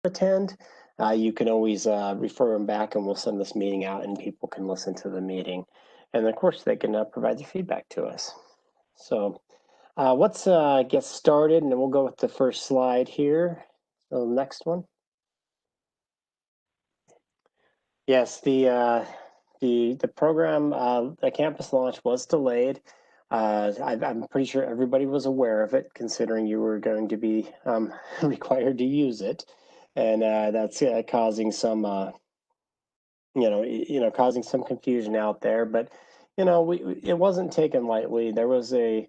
attend, you can always refer them back, and we'll send this meeting out and people can listen to the meeting. And of course, they can provide their feedback to us. So let's get started, and then we'll go with the first slide here. So next one. Yes, the program, the campus launch was delayed. I'm pretty sure everybody was aware of it, considering you were going to be required to use it, and that's causing some, causing some confusion out there. But it wasn't taken lightly. There was a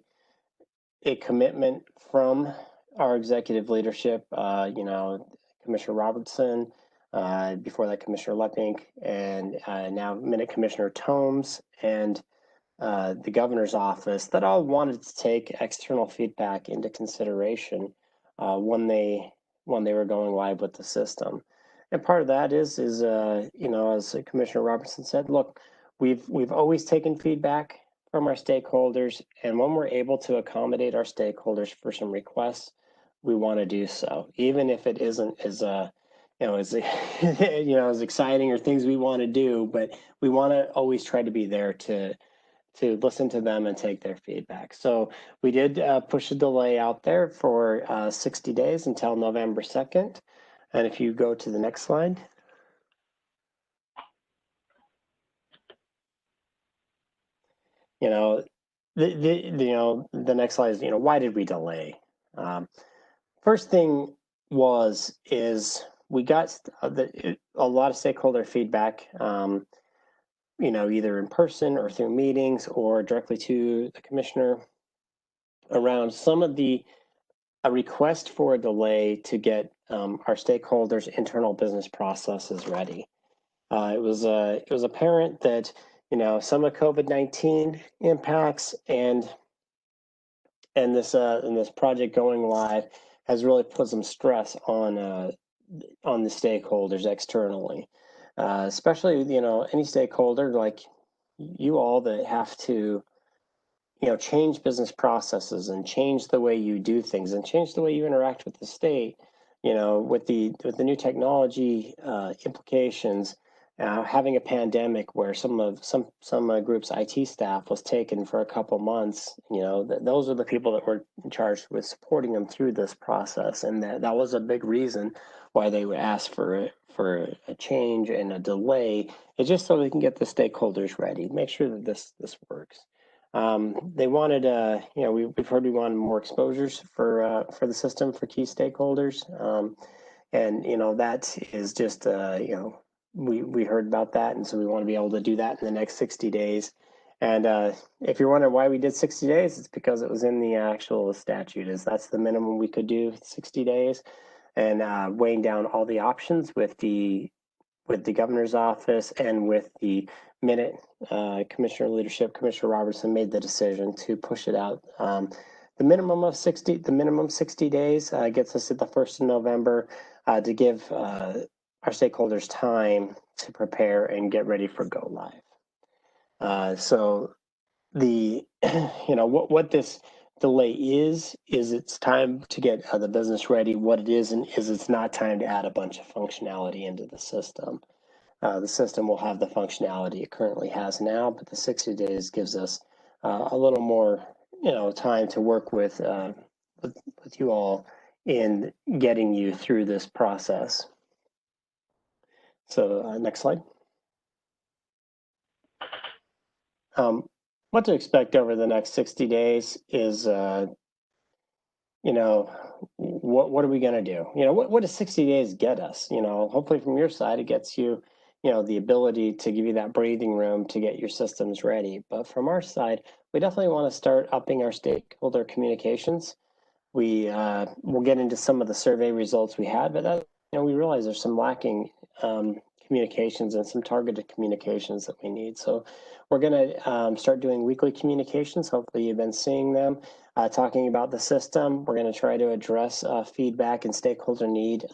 commitment from our executive leadership. Commissioner Robertson. Before that, Commissioner Leppink, and now Minute Commissioner Tomes, and the governor's office, that all wanted to take external feedback into consideration when they were going live with the system. And part of that is as Commissioner Robertson said, look, we've always taken feedback from our stakeholders, and when we're able to accommodate our stakeholders for some requests, we want to do so, even if it isn't as as exciting or things we want to do, but we want to always try to be there to listen to them and take their feedback. So we did push a delay out there for 60 days until November 2nd. And if you go to the next slide. The next slide is, why did we delay? First thing is we got a lot of stakeholder feedback, either in person or through meetings or directly to the commissioner around some of a request for a delay to get our stakeholders' internal business processes ready. It was apparent that some of COVID-19 impacts and this project going live has really put some stress on the stakeholders externally, especially any stakeholder like you all that have to change business processes and change the way you do things and change the way you interact with the state. With the new technology implications. Having a pandemic where some groups' IT staff was taken for a couple months, those are the people that were charged with supporting them through this process, and that was a big reason why they would ask for a change and a delay. It's just so they can get the stakeholders ready, make sure that this works. They wanted, we've heard we wanted more exposures for the system for key stakeholders, and that is just we heard about that, and so we want to be able to do that in the next 60 days. And if you're wondering why we did 60 days, it's because it was in the actual statute. That's the minimum we could do, 60 days, and weighing down all the options with the governor's office and with the Minute Commissioner leadership, Commissioner Robertson made the decision to push it out. The minimum 60 days gets us at the 1st of November to give our stakeholders time to prepare and get ready for go live. So the what this delay is it's time to get the business ready. What it isn't is it's not time to add a bunch of functionality into the system. The system will have the functionality it currently has now, but the 60 days gives us a little more time to work with you all in getting you through this process. So next slide. What to expect over the next 60 days is, what are we going to do? What does 60 days get us? Hopefully from your side, it gets you, the ability to give you that breathing room to get your systems ready. But from our side, we definitely want to start upping our stakeholder communications. We'll get into some of the survey results we had, but we realize there's some lacking communications and some targeted communications that we need. So we're going to start doing weekly communications. Hopefully you've been seeing them, talking about the system. We're going to try to address feedback and stakeholder need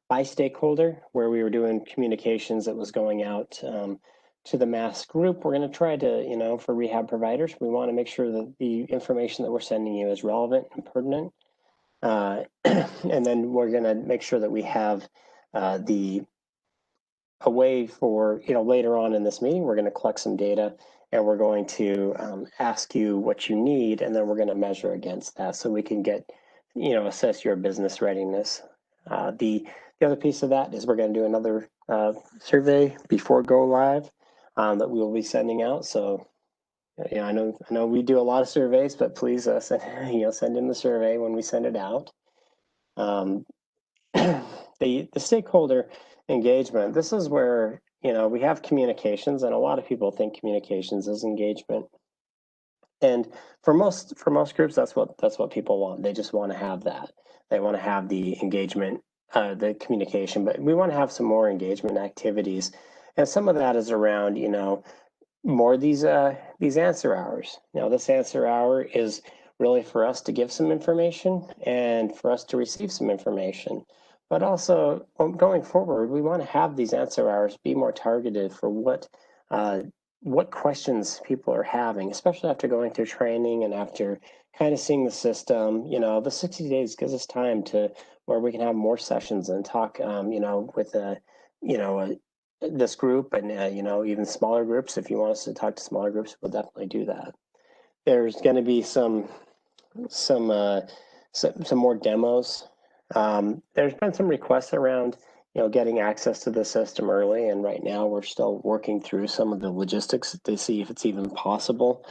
by stakeholder, where we were doing communications that was going out to the mass group. We're going to try to, for rehab providers, we want to make sure that the information that we're sending you is relevant and pertinent. And then we're going to make sure that we have a way for, later on in this meeting, we're going to collect some data and we're going to ask you what you need, and then we're going to measure against that so we can get, assess your business readiness. The other piece of that is we're going to do another survey before go live that we will be sending out. So, I know we do a lot of surveys, but please send in the survey when we send it out. The stakeholder engagement, this is where, we have communications, and a lot of people think communications is engagement. And for most groups, that's what people want. They just want to have that. They want to have the engagement, the communication, but we want to have some more engagement activities. And some of that is around, more these answer hours. Now, this answer hour is really for us to give some information and for us to receive some information. But also, going forward, we want to have these answer hours be more targeted for what questions people are having, especially after going through training and after kind of seeing the system. The 60 days gives us time to where we can have more sessions and talk, with this group and, even smaller groups. If you want us to talk to smaller groups, we'll definitely do that. There's going to be some more demos. There's been some requests around, getting access to the system early, and right now we're still working through some of the logistics to see if it's even possible,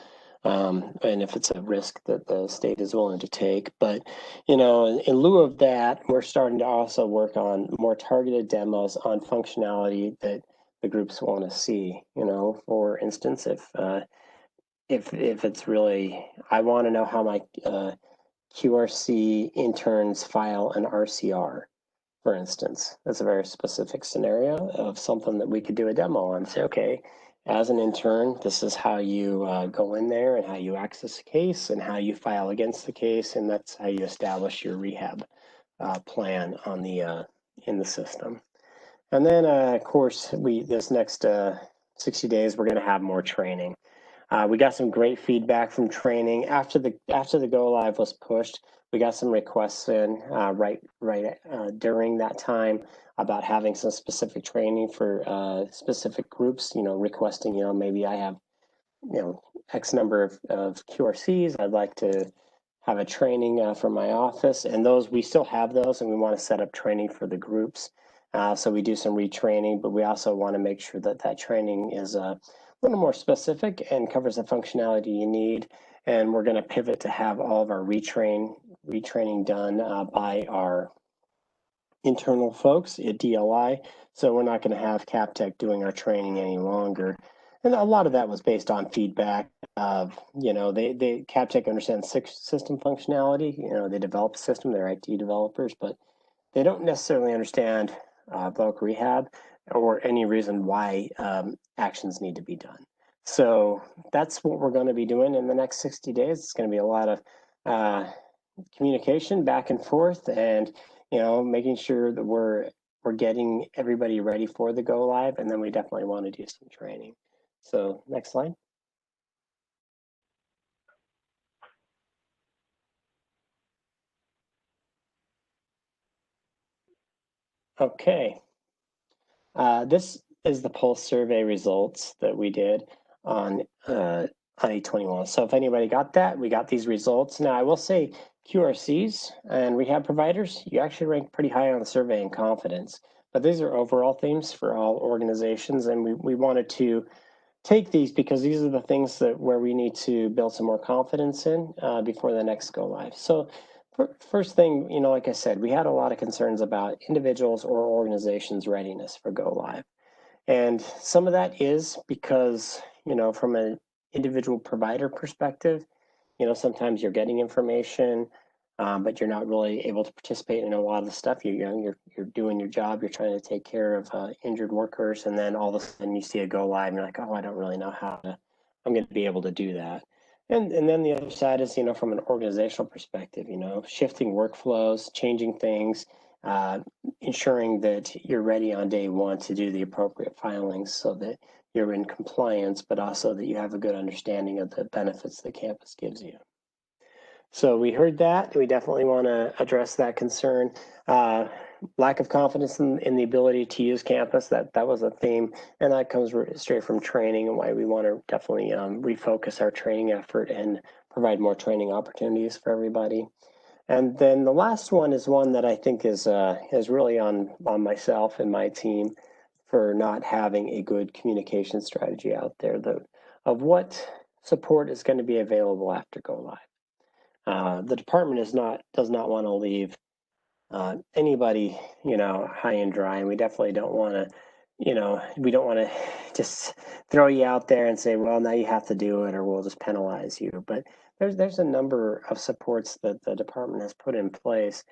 and if it's a risk that the state is willing to take. But, in lieu of that, we're starting to also work on more targeted demos on functionality that the groups want to see. For instance, if it's really, I want to know how my QRC interns file an RCR, for instance. That's a very specific scenario of something that we could do a demo on. Say, okay, as an intern, this is how you go in there and how you access a case and how you file against the case, and that's how you establish your rehab plan on the in the system. And then, of course, this next 60 days, we're going to have more training. We got some great feedback from training after the go live was pushed. We got some requests in right during that time about having some specific training for specific groups. Requesting, maybe I have X number of QRCs. I'd like to have a training for my office, and those we still have those, and we want to set up training for the groups. So we do some retraining, but we also want to make sure that that training is a little more specific and covers the functionality you need. And we're going to pivot to have all of our retraining done by our internal folks at DLI. So we're not going to have CapTech doing our training any longer. And a lot of that was based on feedback of, they CapTech understands system functionality. They develop a system, they're IT developers, but they don't necessarily understand voc rehab or any reason why actions need to be done. So that's what we're going to be doing in the next 60 days. It's going to be a lot of communication back and forth, and making sure that we're getting everybody ready for the go live, and then we definitely want to do some training. So next slide. Okay. This is the pulse survey results that we did on 8/21. So if anybody got that, we got these results. Now I will say QRCs and rehab providers, you actually rank pretty high on the survey in confidence. But these are overall themes for all organizations, and we wanted to take these because these are the things where we need to build some more confidence in before the next go live. So first thing, like I said, we had a lot of concerns about individuals or organizations' readiness for go live. And some of that is because, from an individual provider perspective, sometimes you're getting information, but you're not really able to participate in a lot of the stuff. You're doing your job. You're trying to take care of injured workers, and then all of a sudden you see a go live, and you're like, oh, I don't really know I'm going to be able to do that. And then the other side is, from an organizational perspective, shifting workflows, changing things, ensuring that you're ready on day one to do the appropriate filings so that you're in compliance, but also that you have a good understanding of the benefits the campus gives you. So we heard that. We definitely want to address that concern. Lack of confidence in the ability to use campus, that was a theme, and that comes straight from training and why we want to definitely refocus our training effort and provide more training opportunities for everybody. And then the last one is one that I think is really on myself and my team for not having a good communication strategy out there of what support is going to be available after go live. The department does not want to leave anybody, high and dry, and we definitely don't want to, we don't want to just throw you out there and say, well, now you have to do it, or we'll just penalize you. But there's a number of supports that the department has put in place,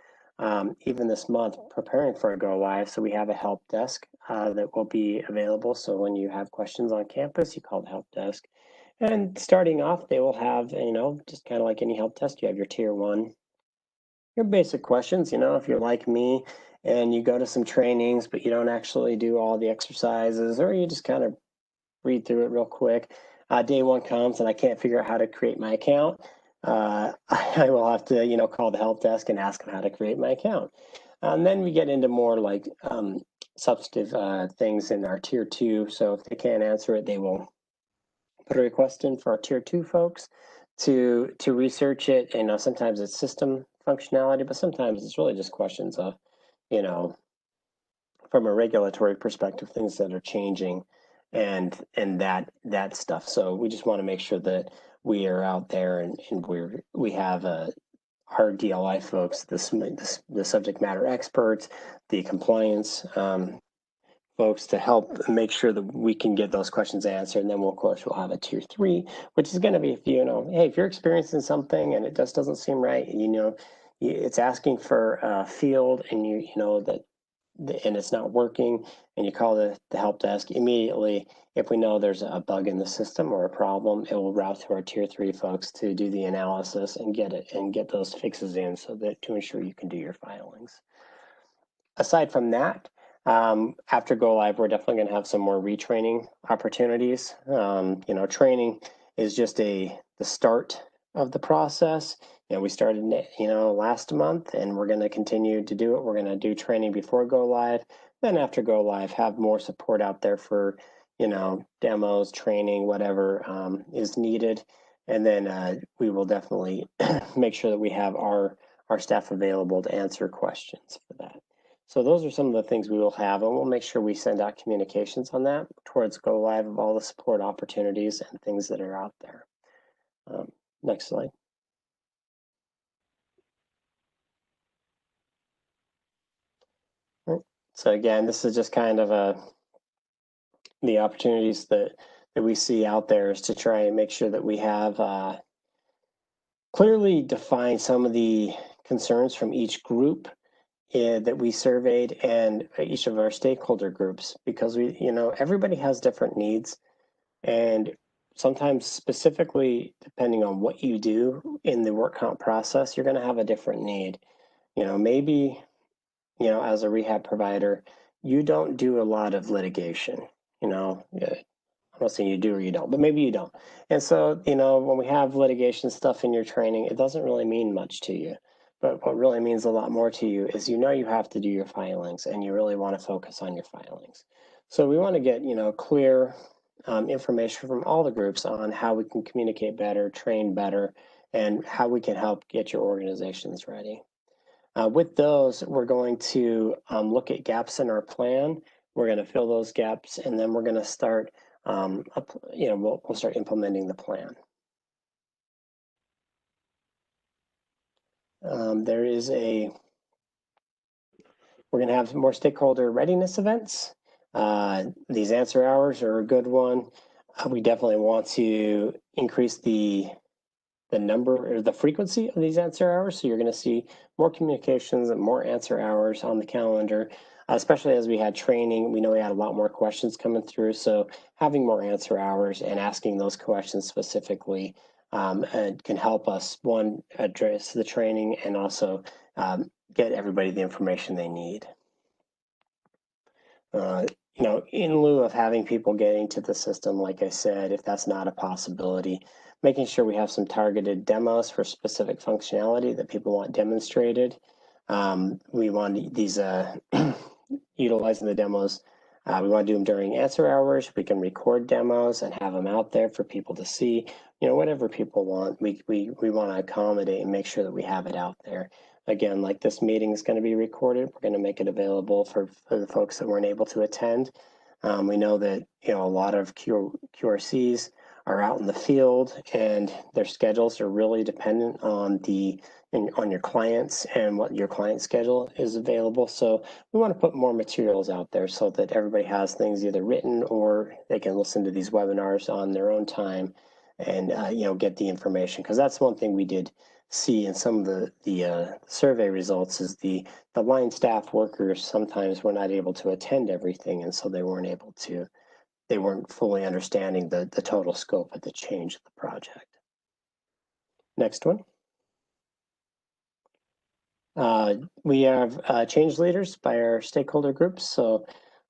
even this month, preparing for a go live. So we have a help desk that will be available. So when you have questions on campus, you call the help desk. And starting off, they will have, just kind of like any help desk, you have your tier one, your basic questions. If you're like me and you go to some trainings, but you don't actually do all the exercises, or you just kind of read through it real quick. Day one comes and I can't figure out how to create my account. I will have to, call the help desk and ask them how to create my account. And then we get into more like substantive things in our tier two. So if they can't answer it, they will put a request in for our tier two folks to research it. And sometimes it's system functionality, but sometimes it's really just questions of, you know, from a regulatory perspective, things that are changing and that stuff. So we just want to make sure that we are out there and we have our DLI folks, the subject matter experts, the compliance folks to help make sure that we can get those questions answered. And then of course we'll have a tier three, which is going to be if hey, if you're experiencing something and it just doesn't seem right, and it's asking for a field and you know that and it's not working, and you call the help desk immediately. If we know there's a bug in the system or a problem, it will route to our tier three folks to do the analysis and get those fixes in so that to ensure you can do your filings. Aside from that, after go live, we're definitely going to have some more retraining opportunities. Training is just the start of the process. We started, last month, and we're going to continue to do it. We're going to do training before go live. Then after go live, have more support out there for, demos, training, whatever is needed. And then we will definitely make sure that we have our staff available to answer questions for that. So those are some of the things we will have, and we'll make sure we send out communications on that towards go live of all the support opportunities and things that are out there. Next slide. Right. So again, this is just kind of the opportunities that we see out there is to try and make sure that we have clearly defined some of the concerns from each group that we surveyed and each of our stakeholder groups, because everybody has different needs, and sometimes specifically depending on what you do in the work comp process, you're going to have a different need. Maybe as a rehab provider, you don't do a lot of litigation. I'm not saying you do or you don't, but maybe you don't. And so, when we have litigation stuff in your training, it doesn't really mean much to you. But what really means a lot more to you is you have to do your filings and you really want to focus on your filings. So we want to get, clear information from all the groups on how we can communicate better, train better, and how we can help get your organizations ready. With those, we're going to look at gaps in our plan. We're going to fill those gaps, and then we're going to start we'll start implementing the plan. We're going to have more stakeholder readiness events. These answer hours are a good one. We definitely want to increase the number or the frequency of these answer hours. So you're going to see more communications and more answer hours on the calendar, especially as we had training. We know we had a lot more questions coming through. So having more answer hours and asking those questions specifically can help us, one, address the training and also get everybody the information they need. In lieu of having people getting to the system, like I said, if that's not a possibility, making sure we have some targeted demos for specific functionality that people want demonstrated. We want these utilizing the demos. We want to do them during answer hours. We can record demos and have them out there for people to see. Whatever people want, we want to accommodate and make sure that we have it out there. Again, like this meeting is going to be recorded. We're going to make it available for the folks that weren't able to attend. We know that a lot of QRCs are out in the field, and their schedules are really dependent on on your clients and what your client schedule is available. So we want to put more materials out there so that everybody has things either written or they can listen to these webinars on their own time and get the information, because that's one thing we did see in some of the survey results is the line staff workers sometimes were not able to attend everything, and so they weren't fully understanding the total scope of the change of the project. Next one. We have change leaders by our stakeholder groups. So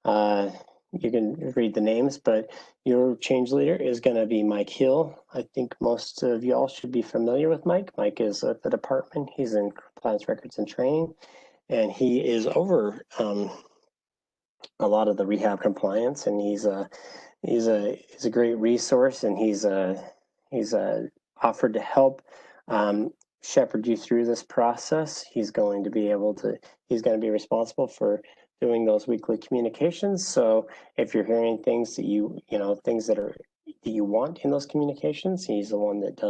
you can read the names, but your change leader is going to be Mike Hill. I think most of you all should be familiar with Mike. Mike is at the department. He's in compliance records and training, and he is over a lot of the rehab compliance, and he's a great resource, and he's offered to help shepherd you through this process. He's going to be responsible for doing those weekly communications. So if you're hearing things that things that you want in those communications, he's the one that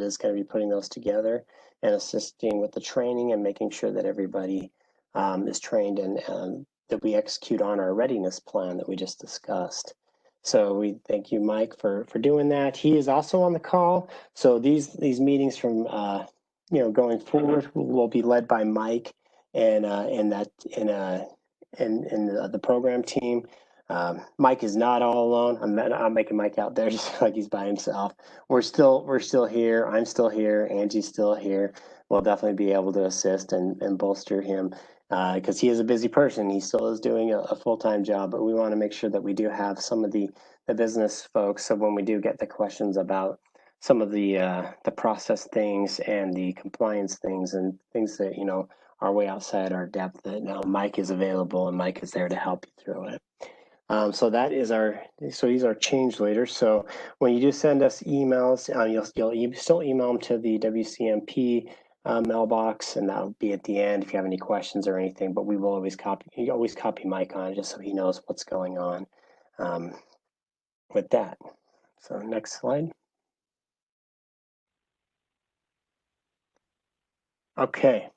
is going to be putting those together and assisting with the training and making sure that everybody is trained and that we execute on our readiness plan that we just discussed. So we thank you, Mike, for doing that. He is also on the call. So these meetings from going forward will be led by Mike and the program team. Mike is not all alone. I'm making Mike out there just like he's by himself. We're still here. I'm still here. Angie's still here. We'll definitely be able to assist and bolster him because he is a busy person. He still is doing a full-time job, but we want to make sure that we do have some of the business folks. So when we do get the questions about some of the process things and the compliance things and things that are way outside our depth, that now Mike is available and Mike is there to help you through it. So he's our change leader. So when you do send us emails, you'll still email them to the WCMP mailbox, and that'll be at the end if you have any questions or anything. But we will always copy Mike on it just so he knows what's going on with that. So next slide. Okay,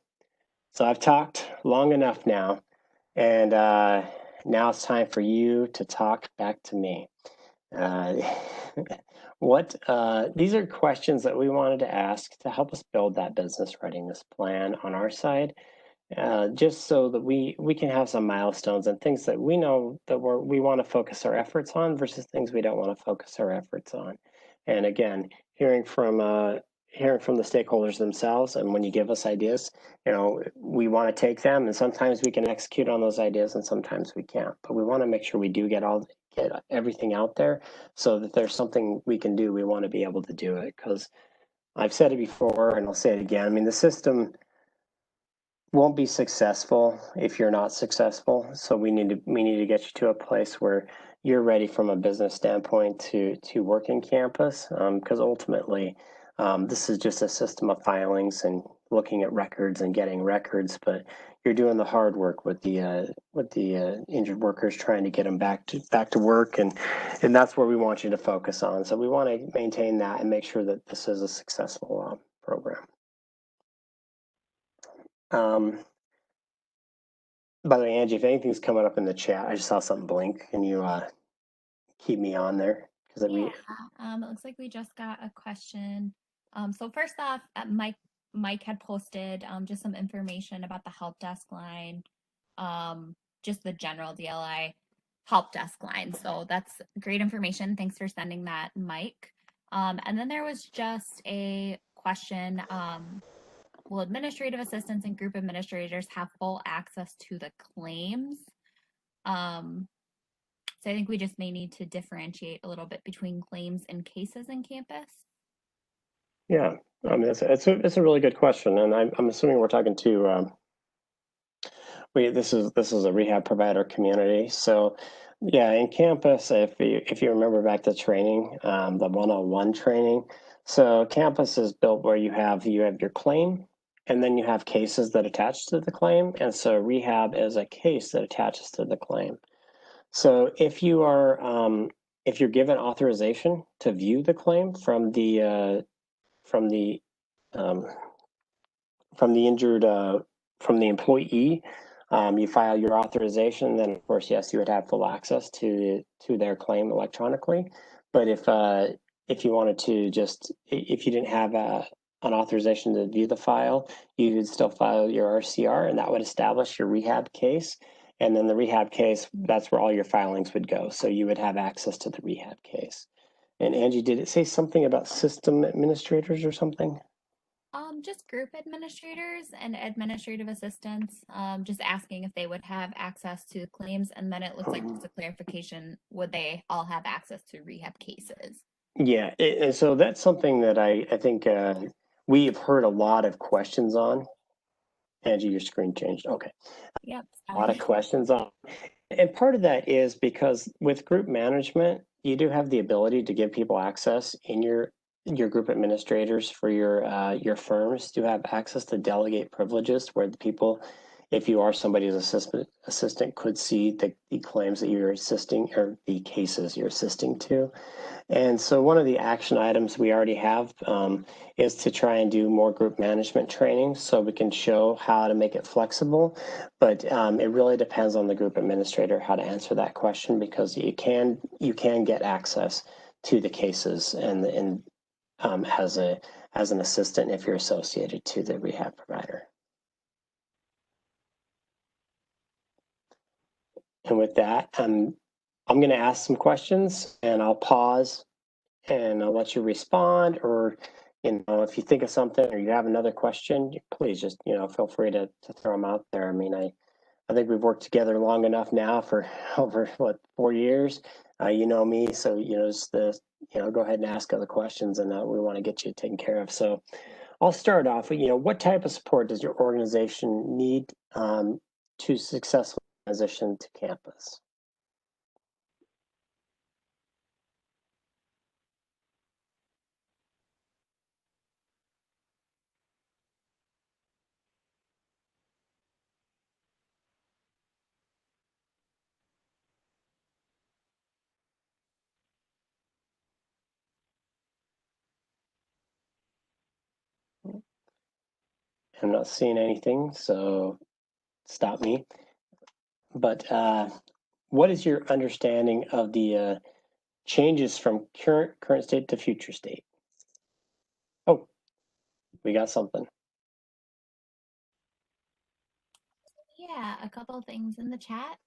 so I've talked long enough now, and now it's time for you to talk back to me. These are questions that we wanted to ask to help us build that business readiness plan on our side, just so that we can have some milestones and things that we know that we want to focus our efforts on versus things we don't want to focus our efforts on. And again, hearing from the stakeholders themselves, and when you give us ideas, we want to take them, and sometimes we can execute on those ideas and sometimes we can't, but we want to make sure we do get everything out there so that there's something we can do. We want to be able to do it, because I've said it before and I'll say it again. I mean, the system won't be successful if you're not successful. So we need to get you to a place where you're ready from a business standpoint to work in campus, because ultimately this is just a system of filings and looking at records and getting records, but you're doing the hard work with the injured workers, trying to get them back to work, and that's where we want you to focus on. So we want to maintain that and make sure that this is a successful program. By the way, Angie, if anything's coming up in the chat, I just saw something blink. Can you keep me on there? It looks like we just got a question. So first off, Mike had posted just some information about the help desk line, just the general DLI help desk line. So that's great information. Thanks for sending that, Mike. And then there was just a question. Will administrative assistants and group administrators have full access to the claims? So I think we just may need to differentiate a little bit between claims and cases in campus. Yeah, I mean, it's a really good question, and I'm assuming we're talking to this is a rehab provider community. So yeah, in campus, if you remember back to training, the 101 training. So campus is built where you have your claim, and then you have cases that attach to the claim, and so rehab is a case that attaches to the claim. So if you're given authorization to view the claim from the um, from the injured from the employee. You file your authorization, then of course, yes, you would have full access to their claim electronically. But if you wanted to just if you didn't have an authorization to view the file, you would still file your RCR, and that would establish your rehab case. And then the rehab case, that's where all your filings would go. So you would have access to the rehab case. And Angie, did it say something about system administrators or something? Just group administrators and administrative assistants, just asking if they would have access to claims, and then it looks like just a clarification, would they all have access to rehab cases? Yeah, and so that's something that I think we have heard a lot of questions on. Angie, your screen changed. Okay. Yep, A lot of sorry. questions on. And part of that is because with group management, you do have the ability to give people access in your group administrators for your firms do have access to delegate privileges where the people, if you are somebody's assistant could see the claims that you're assisting or the cases you're assisting to. And so one of the action items we already have is to try and do more group management training so we can show how to make it flexible. But it really depends on the group administrator how to answer that question because you can get access to the cases and as an assistant if you're associated to the rehab provider. And with that, I'm going to ask some questions and I'll pause and I'll let you respond or if you think of something or you have another question, please just feel free to throw them out there. I mean, I think we've worked together long enough now for over 4 years. You know me, so just go ahead and ask other questions, and we want to get you taken care of. So I'll start off with what type of support does your organization need to successfully transition to campus? I'm not seeing anything, so stop me. But what is your understanding of the changes from current state to future state? Oh, we got something. Yeah, a couple of things in the chat.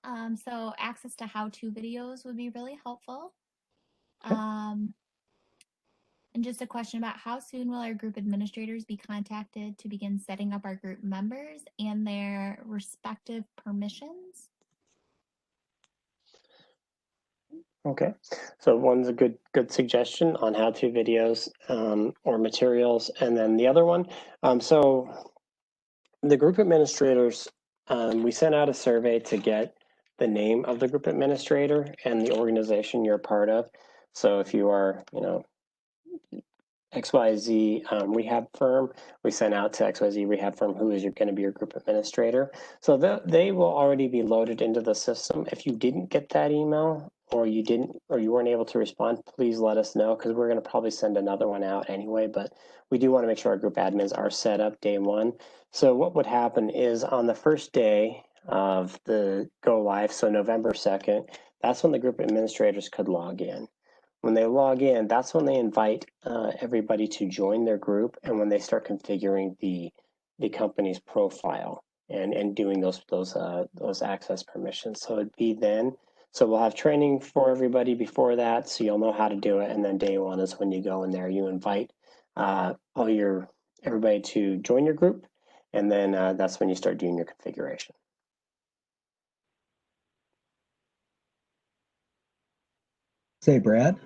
So access to how-to videos would be really helpful. Okay. Um, and just a question about how soon will our group administrators be contacted to begin setting up our group members and their respective permissions? Okay. So one's a good suggestion on how-to videos or materials, and then the other one. So the group administrators, we sent out a survey to get the name of the group administrator and the organization you're a part of. So if you are, XYZ rehab firm. We sent out to XYZ rehab firm who is going to be your group administrator. So they will already be loaded into the system. If you didn't get that email or you weren't able to respond, please let us know because we're going to probably send another one out anyway. But we do want to make sure our group admins are set up day one. So what would happen is on the first day of the go live, so November 2nd, that's when the group administrators could log in. When they log in, that's when they invite everybody to join their group, and when they start configuring the company's profile and doing those access permissions. So it'd be then. So we'll have training for everybody before that, so you'll know how to do it. And then day one is when you go in there, you invite everybody to join your group, and then that's when you start doing your configuration. Say, Brad?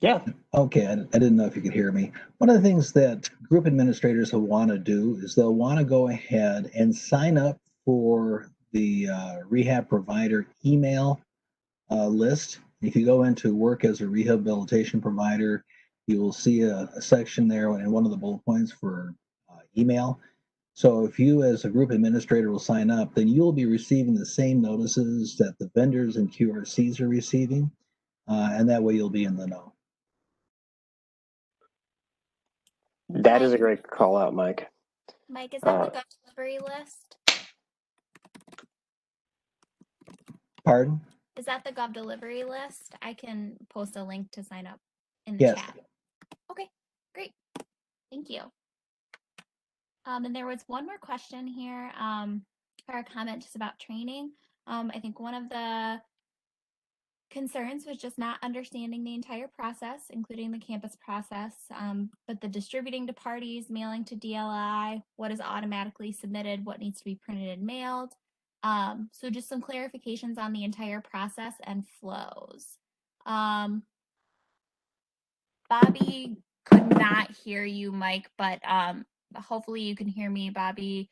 Yeah. Okay, I didn't know if you could hear me. One of the things that group administrators will want to do is they'll want to go ahead and sign up for the rehab provider email list. If you go into work as a rehabilitation provider, you will see a section there in one of the bullet points for email. So if you as a group administrator will sign up, then you'll be receiving the same notices that the vendors and QRCs are receiving, and that way you'll be in the know. That is a great call out, Mike. Mike, is that the Gov Delivery List? Pardon? Is that the Gov Delivery List? I can post a link to sign up in the Yes. chat. Okay, great. Thank you. And there was one more question here, or a comment just about training. I think one of the concerns was just not understanding the entire process, including the campus process, but the distributing to parties, mailing to DLI, what is automatically submitted, what needs to be printed and mailed. So just some clarifications on the entire process and flows. Bobby could not hear you, Mike, but hopefully you can hear me, Bobby.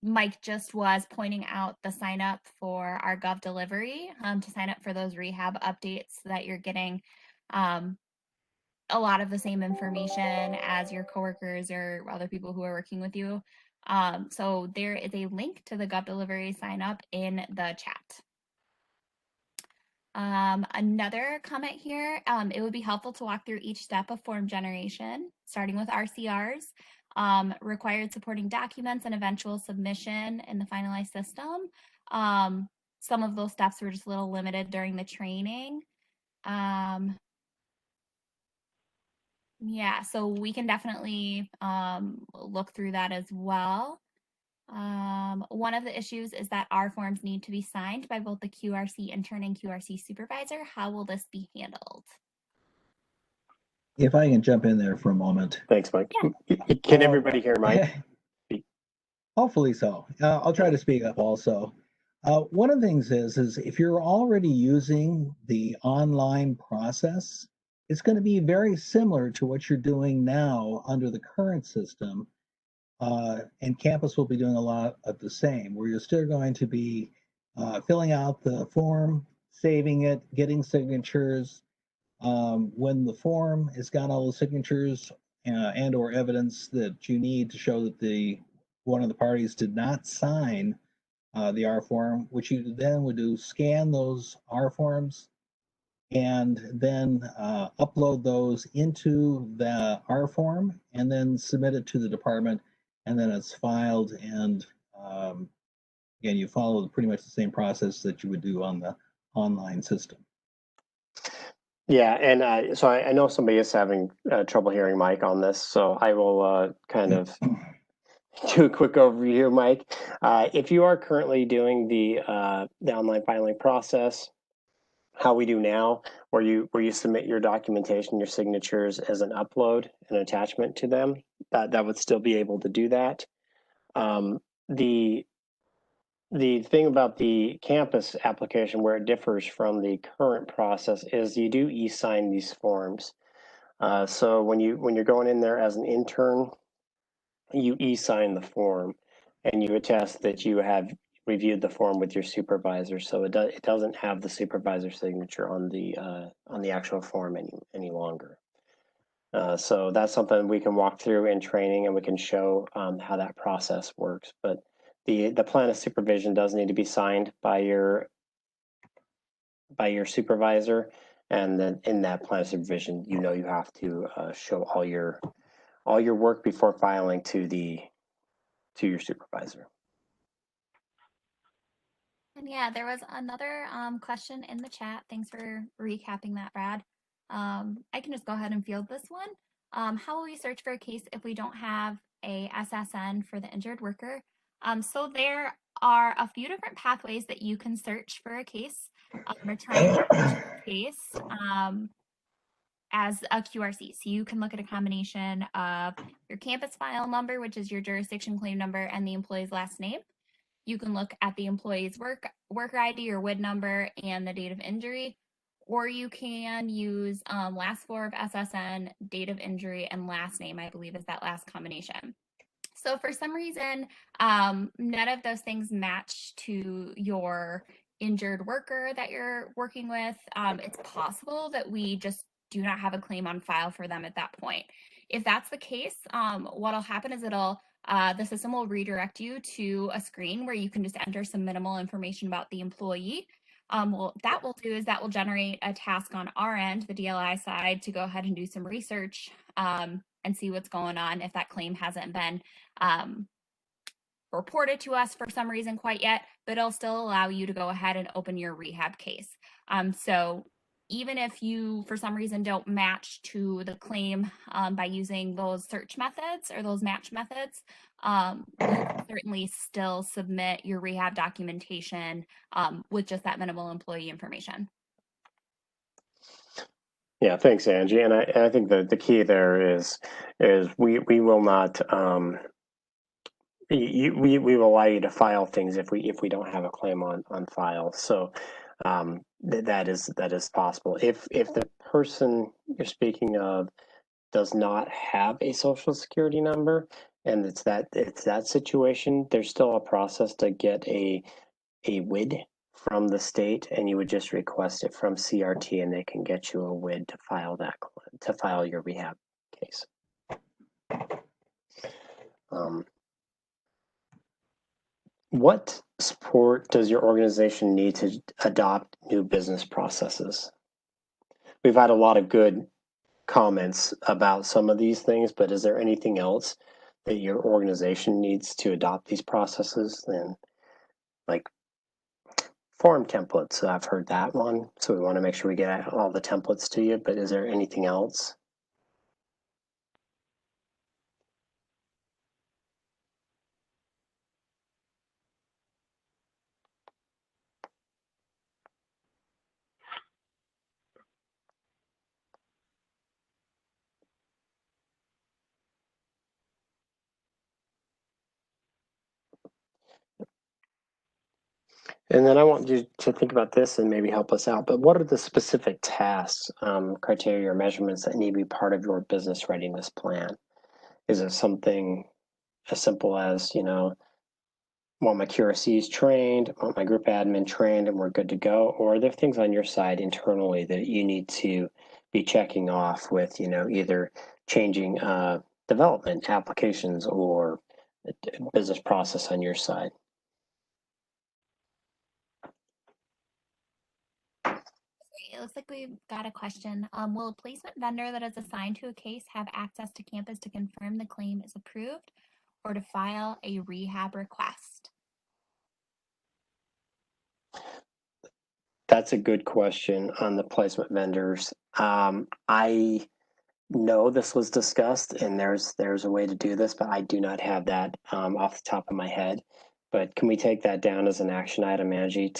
Mike just was pointing out the sign up for our Gov Delivery to sign up for those rehab updates so that you're getting a lot of the same information as your coworkers or other people who are working with you. So there is a link to the Gov Delivery sign up in the chat. Another comment here, it would be helpful to walk through each step of form generation, starting with RCRs, required supporting documents and eventual submission in the finalized system. Some of those steps were just a little limited during the training. Yeah, so we can definitely look through that as well. One of the issues is that our forms need to be signed by both the QRC intern and QRC supervisor. How will this be handled? If I can jump in there for a moment. Thanks, Mike. Yeah. Can everybody hear Mike? Hopefully so. I'll try to speak up also. One of the things is if you're already using the online process, it's going to be very similar to what you're doing now under the current system. And campus will be doing a lot of the same, where you're still going to be filling out the form, saving it, getting signatures. When the form has got all the signatures and or evidence that you need to show that one of the parties did not sign the R form, which you then would do scan those R forms and then upload those into the R form and then submit it to the department, and then it's filed. And again, you follow pretty much the same process that you would do on the online system. Yeah, and so I know somebody is having trouble hearing Mike on this, so I will kind of do a quick overview, Mike. If you are currently doing the online filing process, how we do now, where you submit your documentation, your signatures as an upload, an attachment to them, that would still be able to do that. The thing about the campus application where it differs from the current process is you do e-sign these forms. So when you're going in there as an intern, you e-sign the form and you attest that you have reviewed the form with your supervisor. So it doesn't have the supervisor signature on the actual form any longer. So that's something we can walk through in training, and we can show how that process works. But the plan of supervision does need to be signed by your supervisor, and then in that plan of supervision, you have to show all your work before filing to your supervisor. And yeah, there was another question in the chat. Thanks for recapping that, Brad. I can just go ahead and field this one. How will we search for a case if we don't have a SSN for the injured worker? So there are a few different pathways that you can search for a case. We're trying to search a case as a QRC. So you can look at a combination of your campus file number, which is your jurisdiction claim number, and the employee's last name. You can look at the employee's worker ID or WID number and the date of injury, or you can use last four of SSN, date of injury, and last name, I believe is that last combination. So for some reason, none of those things match to your injured worker that you're working with. It's possible that we just do not have a claim on file for them at that point. If that's the case, what'll happen is the system will redirect you to a screen where you can just enter some minimal information about the employee. That will generate a task on our end, the DLI side, to go ahead and do some research and see what's going on if that claim hasn't been reported to us for some reason quite yet, but it'll still allow you to go ahead and open your rehab case. So even if you, for some reason, don't match to the claim by using those search methods or those match methods, you can certainly still submit your rehab documentation with just that minimal employee information. Yeah, thanks, Angie. And I think the key there is we will not we will allow you to file things if we don't have a claim on file. So that is possible. If the person you're speaking of does not have a social security number and it's that situation, there's still a process to get a WID from the state, and you would just request it from CRT, and they can get you a WID to file your rehab case. What support does your organization need to adopt new business processes? We've had a lot of good comments about some of these things, but is there anything else that your organization needs to adopt these processes? And like form templates, I've heard that one. So we want to make sure we get all the templates to you, but is there anything else? And then I want you to think about this and maybe help us out, but what are the specific tasks, criteria, or measurements that need to be part of your business readiness plan? Is it something as simple as, want my QRCs trained, want my group admin trained, and we're good to go? Or are there things on your side internally that you need to be checking off with, either changing development applications or business process on your side? It looks like we've got a question. Will a placement vendor that is assigned to a case have access to campus to confirm the claim is approved or to file a rehab request? That's a good question on the placement vendors. I know this was discussed, and there's a way to do this, but I do not have that off the top of my head. But can we take that down as an action item, Angie,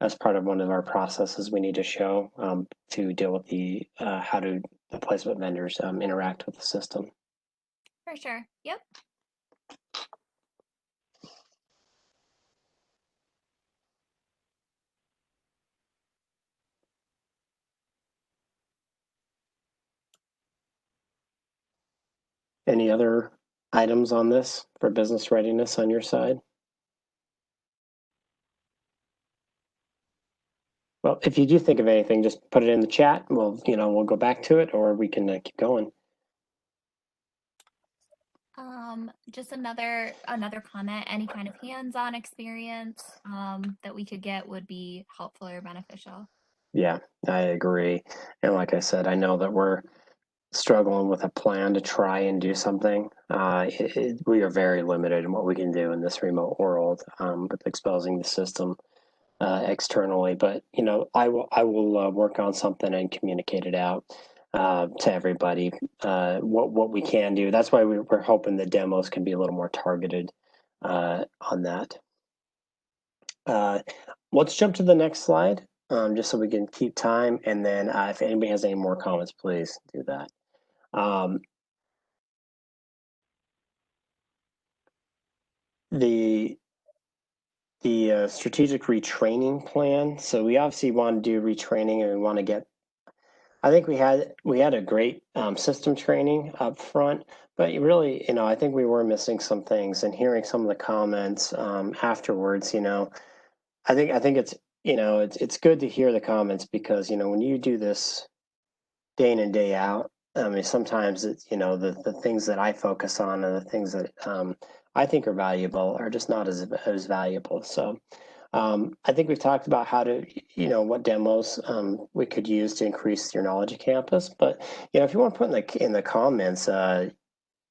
as part of one of our processes we need to show to deal with the how do the placement vendors interact with the system? For sure. Yep. Any other items on this for business readiness on your side? Well, if you do think of anything, just put it in the chat. We'll go back to it, or we can keep going. Just another comment. Any kind of hands-on experience that we could get would be helpful or beneficial. Yeah, I agree. And like I said, I know that we're struggling with a plan to try and do something. We are very limited in what we can do in this remote world with exposing the system externally. But I will work on something and communicate it out to everybody. What we can do. That's why we're hoping the demos can be a little more targeted on that. Let's jump to the next slide, just so we can keep time. And then if anybody has any more comments, please do that. The the strategic retraining plan. So we obviously want to do retraining, and we want to get. I think we had a great system training up front, but really, I think we were missing some things. And hearing some of the comments afterwards, I think it's it's good to hear the comments, because when you do this day in and day out, I mean, sometimes it's the things that I focus on and the things that I think are valuable are just not as valuable. So I think we've talked about how to, what demos we could use to increase your knowledge of campus. But if you want to put in the comments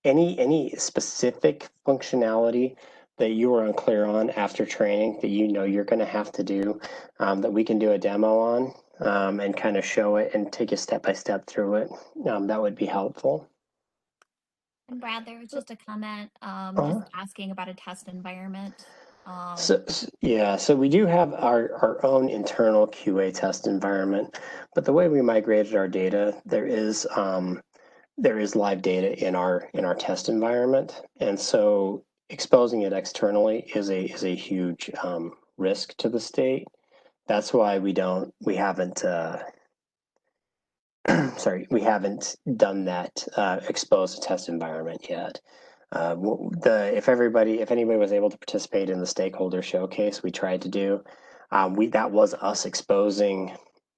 any specific functionality that you were unclear on after training that you're going to have to do, that we can do a demo on, and kind of show it and take you step by step through it, that would be helpful. And Brad, there was just a comment just asking about a test environment. So we do have our own internal QA test environment, but the way we migrated our data, there is live data in our test environment, and so exposing it externally is a huge risk to the state. That's why we haven't we haven't done that expose a test environment yet. If anybody was able to participate in the stakeholder showcase we tried to do, that was us exposing.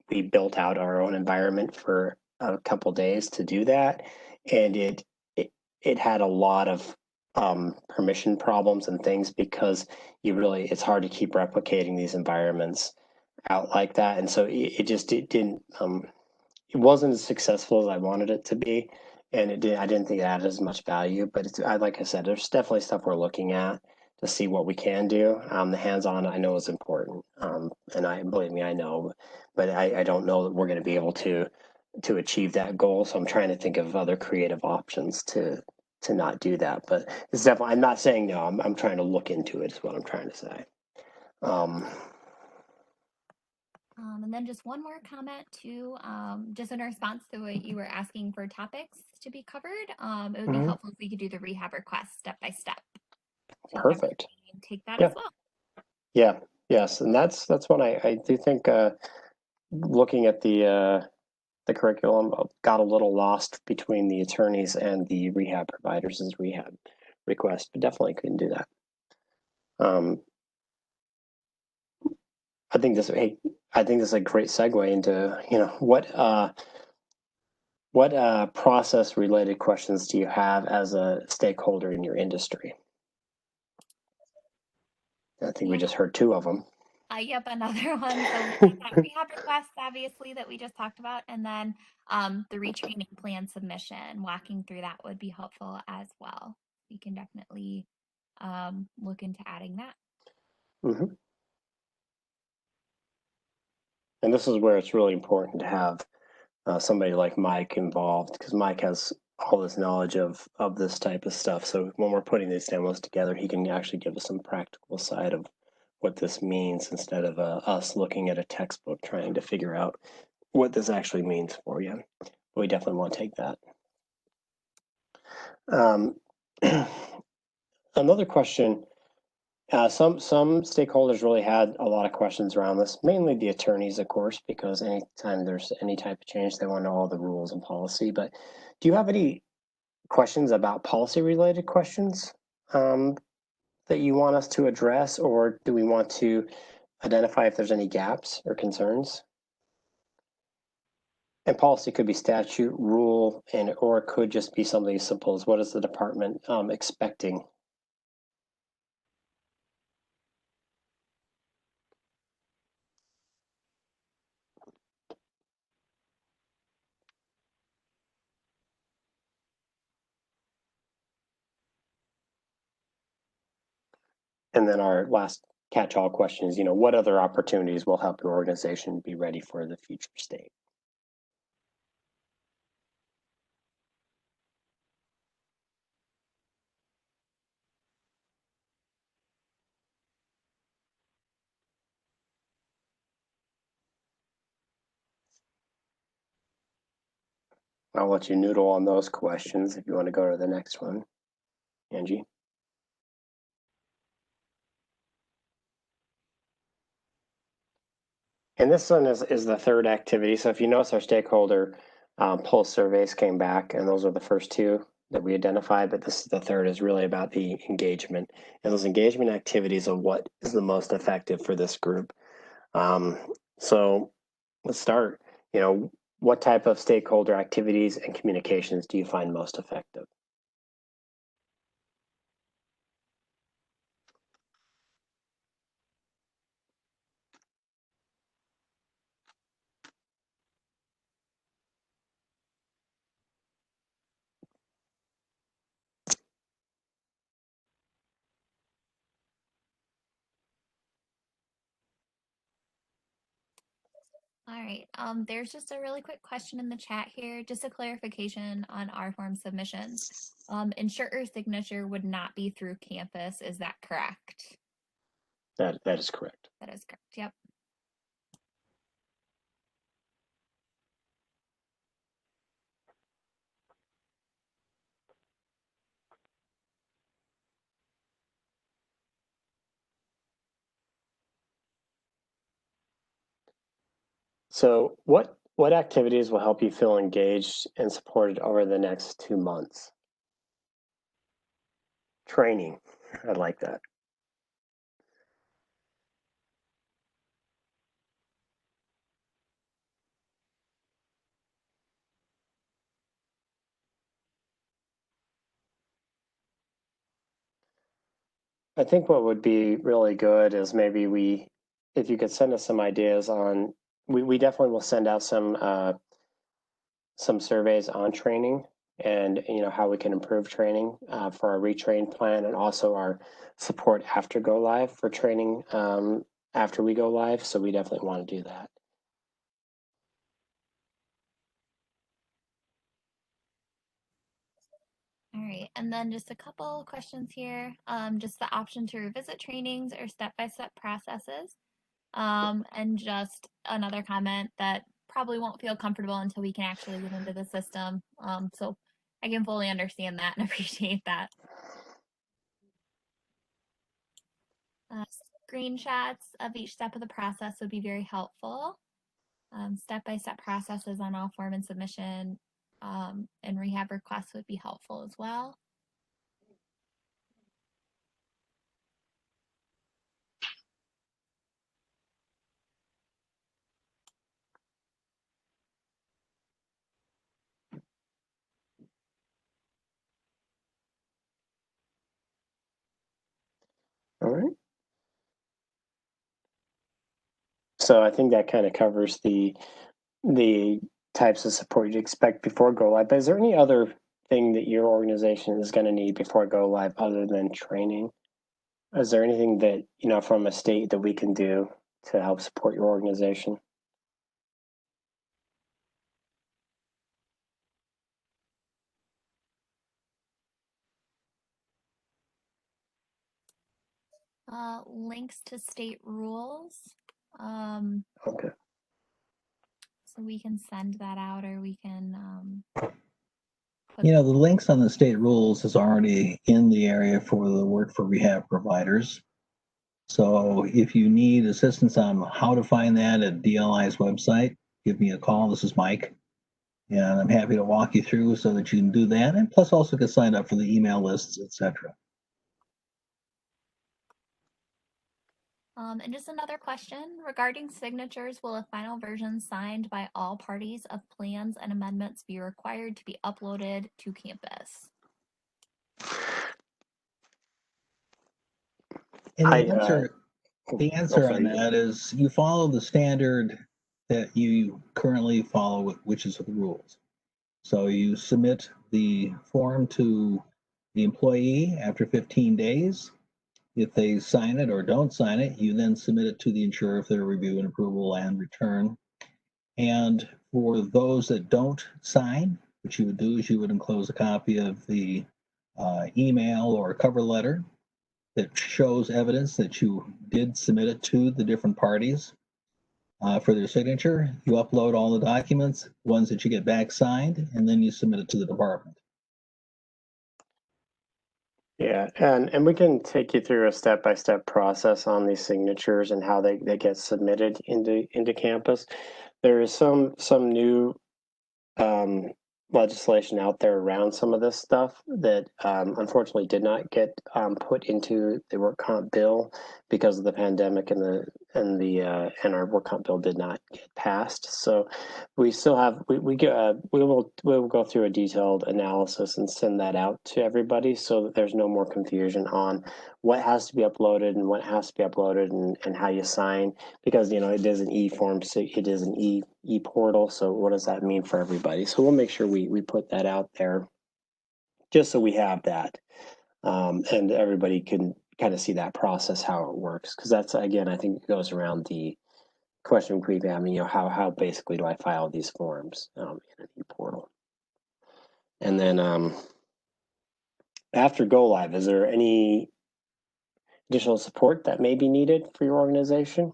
We built out our own environment for a couple days to do that, and it had a lot of permission problems and things, because it's hard to keep replicating these environments out like that, and so it wasn't as successful as I wanted it to be, and I didn't think it added as much value. But like I said, there's definitely stuff we're looking at to see what we can do. The hands-on I know is important, and believe me, I know, but I don't know that we're going to be able to achieve that goal. So I'm trying to think of other creative options to not do that. But it's definitely, I'm not saying no. I'm trying to look into it. Is what I'm trying to say. And then just one more comment too, just in response to what you were asking for topics to be covered. It would be helpful if we could do the rehab request step by step. Perfect. Take that as well. Yeah. Yes, and that's when I do think looking at the curriculum got a little lost between the attorneys and the rehab providers as rehab request, but definitely couldn't do that. I think this is a great segue into what process related questions do you have as a stakeholder in your industry? I think we just heard two of them. Yep, another one. So we got rehab requests, obviously, that we just talked about, and then the retraining plan submission. Walking through that would be helpful as well. We can definitely look into adding that. Mm-hmm. And this is where it's really important to have somebody like Mike involved, because Mike has all this knowledge of this type of stuff. So when we're putting these demos together, he can actually give us some practical side of what this means, instead of us looking at a textbook trying to figure out what this actually means for you. We definitely want to take that. Another question. Some stakeholders really had a lot of questions around this, mainly the attorneys, of course, because anytime there's any type of change, they want to know all the rules and policy. But do you have any questions about policy-related questions that you want us to address, or do we want to identify if there's any gaps or concerns? And policy could be statute, rule, or it could just be something as simple as what is the department expecting. And then our last catch-all question is, what other opportunities will help your organization be ready for the future state? I'll let you noodle on those questions if you want to go to the next one, Angie. And this one is the third activity. So if you notice, our stakeholder pulse surveys came back, and those are the first two that we identified, but this is the third, is really about the engagement. And those engagement activities are what is the most effective for this group. So let's start. What type of stakeholder activities and communications do you find most effective? All right. There's just a really quick question in the chat here, just a clarification on our form submissions. Insurer signature would not be through campus. Is that correct? That is correct. That is correct. Yep. So what activities will help you feel engaged and supported over the next 2 months? Training. I like that. I think what would be really good is maybe if you could send us some ideas on, we definitely will send out some surveys on training and how we can improve training for our retrain plan, and also our support after go live for training after we go live. So we definitely want to do that. All right, and then just a couple questions here. Just the option to revisit trainings or step-by-step processes. And just another comment that probably won't feel comfortable until we can actually get into the system. So I can fully understand that and appreciate that. Screenshots of each step of the process would be very helpful. Step-by-step processes on all form and submission and rehab requests would be helpful as well. All right. So I think that kind of covers the types of support you'd expect before go live. But is there any other thing that your organization is going to need before go live other than training? Is there anything that from a state that we can do to help support your organization? Links to state rules. Okay. So we can send that out, or we can. The links on the state rules is already in the area for the work for rehab providers. So if you need assistance on how to find that at DLI's website, give me a call. This is Mike, and I'm happy to walk you through so that you can do that, and plus also get signed up for the email lists, etc. And just another question regarding signatures, will a final version signed by all parties of plans and amendments be required to be uploaded to campus? And the answer on that is you follow the standard that you currently follow, which is the rules. So you submit the form to the employee after 15 days. If they sign it or don't sign it, you then submit it to the insurer for their review and approval and return. And for those that don't sign, what you would do is you would enclose a copy of the email or cover letter that shows evidence that you did submit it to the different parties for their signature. You upload all the documents, ones that you get back signed, and then you submit it to the department. Yeah, and we can take you through a step-by-step process on these signatures and how they get submitted into campus. There is some new um, legislation out there around some of this stuff that unfortunately did not get put into the work comp bill because of the pandemic and our work comp bill did not get passed. So we still have we will go through a detailed analysis and send that out to everybody so that there's no more confusion on what has to be uploaded and what has to be uploaded and how you sign, because it is an e-form, so it is an e-portal. So what does that mean for everybody? So we'll make sure we put that out there just so we have that, and everybody can kind of see that process, how it works, because that's, again, I think it goes around the question we've had, how basically do I file these forms in an e-portal? And then after go live, is there any additional support that may be needed for your organization?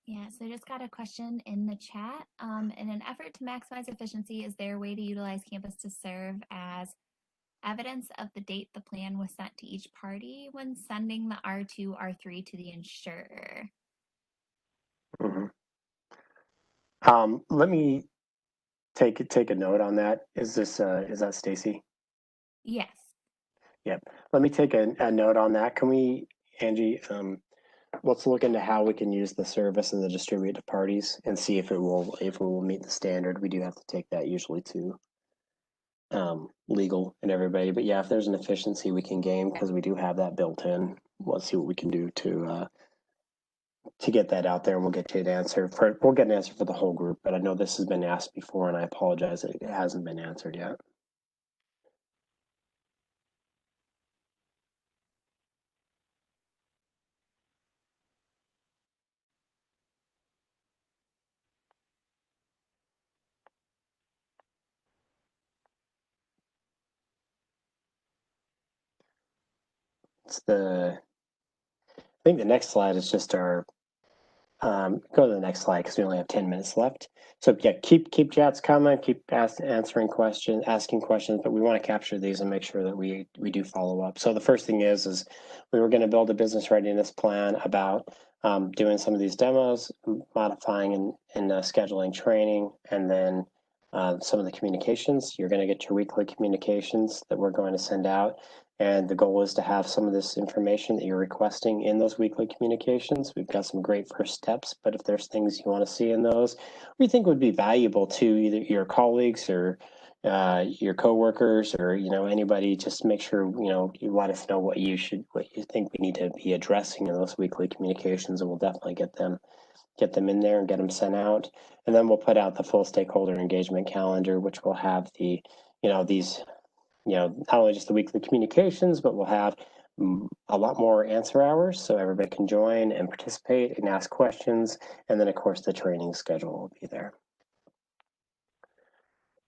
Yeah, so I just got a question in the chat. In an effort to maximize efficiency, is there a way to utilize campus to serve as evidence of the date the plan was sent to each party when sending the R2, R3 to the insurer? Mm-hmm. Let me take a note on that. Is that Stacy? Yes. Yep. Let me take a note on that. Can we, Angie, let's look into how we can use the service and the distributed parties and see if it will meet the standard. We do have to take that usually to legal and everybody. But yeah, if there's an efficiency we can gain because we do have that built in, let's see what we can do to get that out there, and we'll get you an answer we'll get an answer for the whole group. But I know this has been asked before, and I apologize that it hasn't been answered yet. I think the next slide is just our go to the next slide because we only have 10 minutes left. So yeah, keep chats coming, keep asking questions, but we want to capture these and make sure that we do follow up. So the first thing is we were going to build a business readiness plan about doing some of these demos, modifying and scheduling training, and then some of the communications. You're going to get your weekly communications that we're going to send out. And the goal is to have some of this information that you're requesting in those weekly communications. We've got some great first steps, but if there's things you want to see in those, we think would be valuable to either your colleagues or your coworkers or anybody, just make sure you let us know what you think we need to be addressing in those weekly communications, and we'll definitely get them in there and get them sent out. And then we'll put out the full stakeholder engagement calendar, which will have the these not only just the weekly communications, but we'll have a lot more answer hours so everybody can join and participate and ask questions. And then, of course, the training schedule will be there.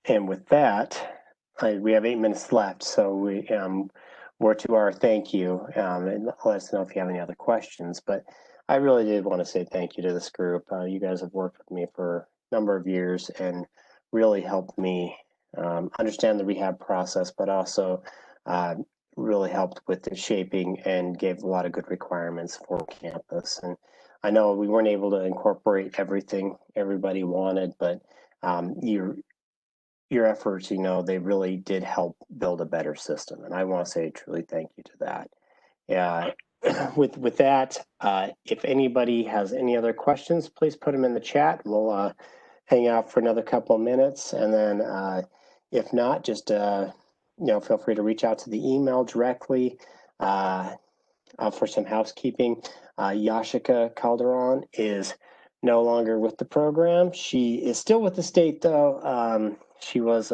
And with that, we have 8 minutes left, so we're to our thank you. And let us know if you have any other questions. But I really did want to say thank you to this group. You guys have worked with me for a number of years and really helped me understand the rehab process, but also really helped with the shaping and gave a lot of good requirements for campus. And I know we weren't able to incorporate everything everybody wanted, but your efforts, they really did help build a better system. And I want to say truly thank you to that. Yeah. With that, if anybody has any other questions, please put them in the chat. We'll hang out for another couple of minutes, and then if not, just feel free to reach out to the email directly for some housekeeping. Yashika Calderon is no longer with the program. She is still with the state, though. She was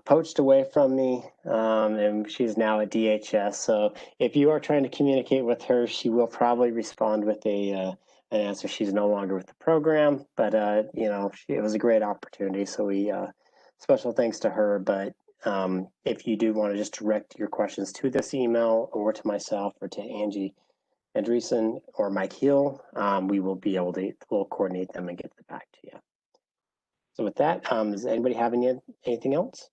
poached away from me, and she's now at DHS. So if you are trying to communicate with her, she will probably respond with an answer. She's no longer with the program, but it was a great opportunity. So we special thanks to her. But If you do want to just direct your questions to this email or to myself or to Angie Andreessen or Mike Heel, we will be able to, we'll coordinate them and get them back to you. So with that, does anybody have anything else?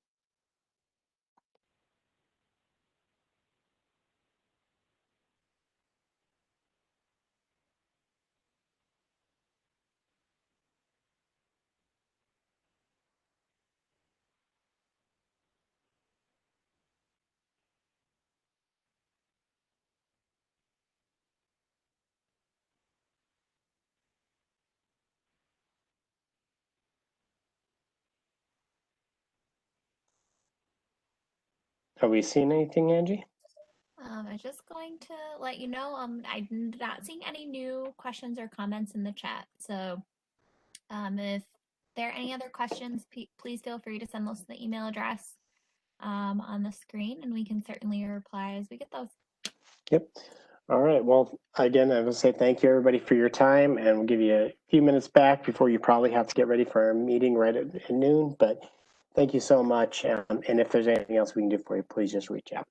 Are we seeing anything, Angie? I'm just going to let you know, I'm not seeing any new questions or comments in the chat. So if there are any other questions, please feel free to send those to the email address on the screen, and we can certainly reply as we get those. Yep. All right. Well, again, I will say thank you, everybody, for your time, and we'll give you a few minutes back before you probably have to get ready for our meeting right at noon. But thank you so much. And if there's anything else we can do for you, please just reach out.